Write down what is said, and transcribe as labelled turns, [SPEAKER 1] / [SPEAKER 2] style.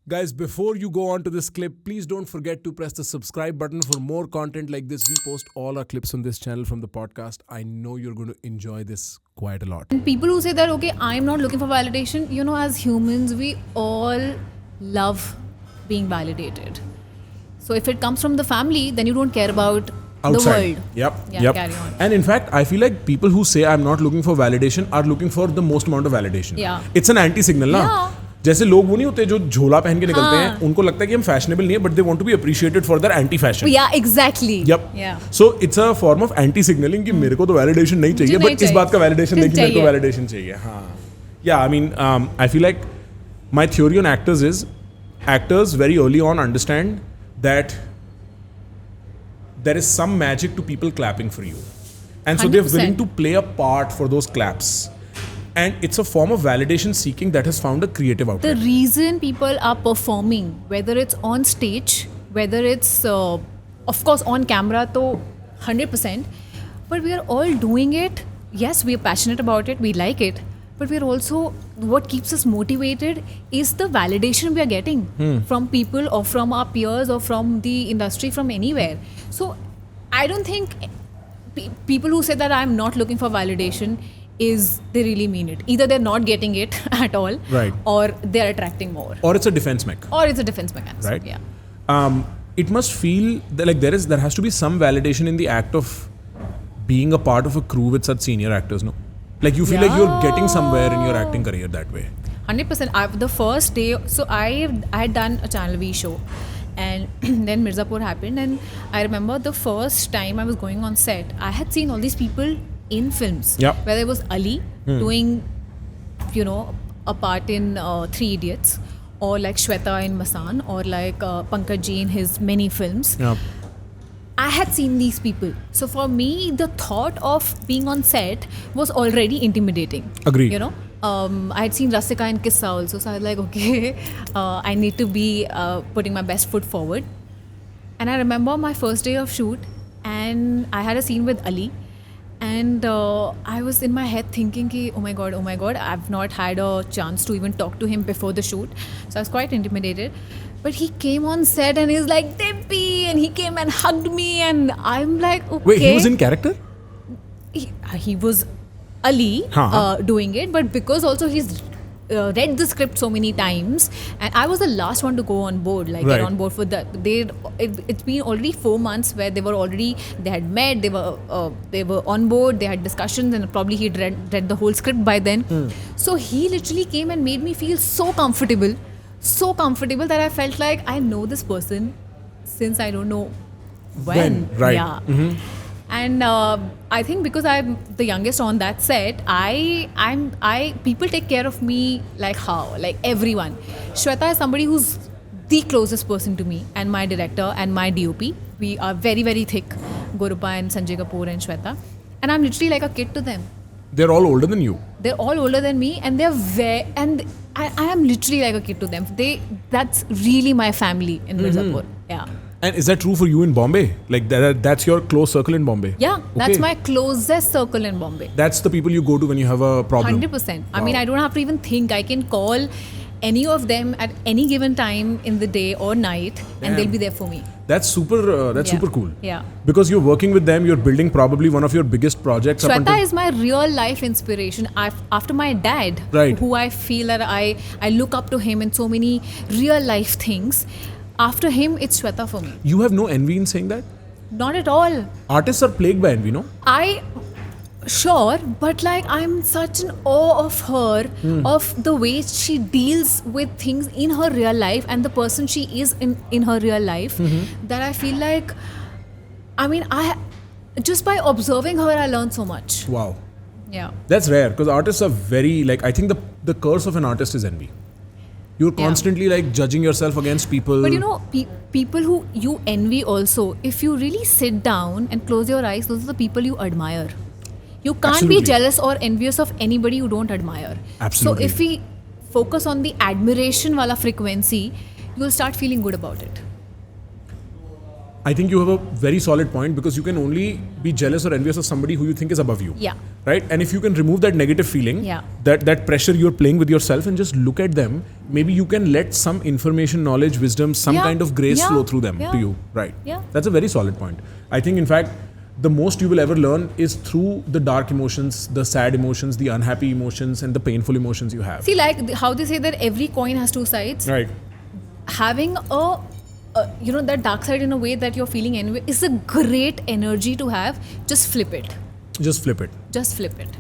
[SPEAKER 1] Guys, before you go on to this clip, please don't forget to press the subscribe button for more content like this. We post all our clips on this channel from the podcast. I know you're going to enjoy this quite a lot.
[SPEAKER 2] And people who say that, okay, I'm not looking for validation, as humans, we all love being validated. So if it comes from the family, then you don't care about
[SPEAKER 1] Outside.
[SPEAKER 2] the world.
[SPEAKER 1] Yep.
[SPEAKER 2] Carry on.
[SPEAKER 1] And in fact, I feel like people who say I'm not looking for validation are looking for the most amount of validation.
[SPEAKER 2] Yeah.
[SPEAKER 1] It's an anti-signal, ना?
[SPEAKER 2] Yeah.
[SPEAKER 1] जैसे लोग वो नहीं होते जो झोला पहन के निकलते हैं, उनको लगता है कि हम फैशनेबल नहीं है, but they want to be appreciated for their anti-fashion.
[SPEAKER 2] Yeah, exactly.
[SPEAKER 1] Yep.
[SPEAKER 2] Yeah.
[SPEAKER 1] So it's a form of anti-signaling कि मेरे को तो validation नहीं चाहिए, but इस बात का validation नहीं कि मेरे को validation चाहिए. हाँ. Yeah, I mean, I feel like my theory on actors is actors very early on understand that there is some magic to people clapping for you, and so they're
[SPEAKER 2] 100%.
[SPEAKER 1] willing to play a part for those claps. And it's a form of validation seeking that has found a creative outlet.
[SPEAKER 2] The reason people are performing, whether it's on stage, whether it's, of course, on camera, to 100%, but we are all doing it. Yes, we are passionate about it, we like it, but we're also, what keeps us motivated is the validation we are getting from people or from our peers or from the industry, from anywhere. So I don't think people who say that I'm not looking for validation they really mean it. Either they're not getting it at all,
[SPEAKER 1] Right.
[SPEAKER 2] or they're attracting more,
[SPEAKER 1] Or it's a defense mechanism.
[SPEAKER 2] or it's a defense mechanism.
[SPEAKER 1] Right.
[SPEAKER 2] Yeah.
[SPEAKER 1] It must feel that like there has to be some validation in the act of being a part of a crew with such senior actors, no? Like you feel like you're getting somewhere in your acting career that way.
[SPEAKER 2] 100%. The first day, so I had done a Channel V show, and then Mirzapur happened, and I remember the first time I was going on set, I had seen all these people in films.
[SPEAKER 1] Yep.
[SPEAKER 2] Whether it was Ali doing, a part in Three Idiots, or like Shweta in Masan, or like Pankaj Ji in his many films.
[SPEAKER 1] Yeah.
[SPEAKER 2] I had seen these people. So for me, the thought of being on set was already intimidating.
[SPEAKER 1] Agreed.
[SPEAKER 2] I had seen Rasika and Kissa also. So I was like, okay, I need to be putting my best foot forward. And I remember my first day of shoot, and I had a scene with Ali. And I was in my head thinking, oh my God, I've not had a chance to even talk to him before the shoot. So I was quite intimidated. But he came on set and he's like, Dippy, and he came and hugged me, and I'm like, okay.
[SPEAKER 1] Wait, he was in character?
[SPEAKER 2] He was Ali doing it, but because also he's read the script so many times, and I was the last one to go on board, like get on board for that. It's been already 4 months where they had met, they were on board, they had discussions, and probably he'd read the whole script by then. So he literally came and made me feel so comfortable that I felt like I know this person since I don't know when.
[SPEAKER 1] Right.
[SPEAKER 2] Yeah. And I think because I'm the youngest on that set, people take care of me like everyone. Shweta is somebody who's the closest person to me, and my director and my DOP. We are very, very thick, Gurupa and Sanjay Kapoor and Shweta. And I'm literally like a kid to them.
[SPEAKER 1] They're all older than you.
[SPEAKER 2] They're all older than me, and I am literally like a kid to them. That's really my family in Mirzapur. Yeah.
[SPEAKER 1] And is that true for you in Bombay? Like that's your close circle in Bombay?
[SPEAKER 2] Yeah, that's my closest circle in Bombay.
[SPEAKER 1] That's the people you go to when you have a problem?
[SPEAKER 2] 100%. I mean, I don't have to even think. I can call any of them at any given time in the day or night, and they'll be there for me.
[SPEAKER 1] That's super cool.
[SPEAKER 2] Yeah.
[SPEAKER 1] Because you're working with them, you're building probably one of your biggest projects.
[SPEAKER 2] Shweta is my real life inspiration. After my dad, who I feel that I look up to him in so many real life things. After him, it's Shweta for me.
[SPEAKER 1] You have no envy in saying that?
[SPEAKER 2] Not at all.
[SPEAKER 1] Artists are plagued by envy, no?
[SPEAKER 2] Sure, but like I'm such an awe of her, of the way she deals with things in her real life and the person she is in her real life, that I feel like, just by observing her, I learned so much.
[SPEAKER 1] Wow.
[SPEAKER 2] Yeah.
[SPEAKER 1] That's rare, because artists are very, I think the curse of an artist is envy. You're constantly judging yourself against people.
[SPEAKER 2] But people who you envy also, if you really sit down and close your eyes, those are the people you admire. You can't be jealous or envious of anybody you don't admire.
[SPEAKER 1] Absolutely.
[SPEAKER 2] So if we focus on the admiration wala frequency, you'll start feeling good about it.
[SPEAKER 1] I think you have a very solid point, because you can only be jealous or envious of somebody who you think is above you.
[SPEAKER 2] Yeah.
[SPEAKER 1] Right? And if you can remove that negative feeling,
[SPEAKER 2] Yeah.
[SPEAKER 1] that pressure you're playing with yourself, and just look at them, maybe you can let some information, knowledge, wisdom, some
[SPEAKER 2] Yeah.
[SPEAKER 1] kind of grace
[SPEAKER 2] Yeah.
[SPEAKER 1] flow through them
[SPEAKER 2] Yeah.
[SPEAKER 1] to you. Right?
[SPEAKER 2] Yeah.
[SPEAKER 1] That's a very solid point. I think, in fact, the most you will ever learn is through the dark emotions, the sad emotions, the unhappy emotions, and the painful emotions you have.
[SPEAKER 2] See, like how they say that every coin has two sides.
[SPEAKER 1] Right.
[SPEAKER 2] Having a that dark side in a way that you're feeling anyway is a great energy to have. Just flip it.
[SPEAKER 1] Just flip it.
[SPEAKER 2] Just flip it.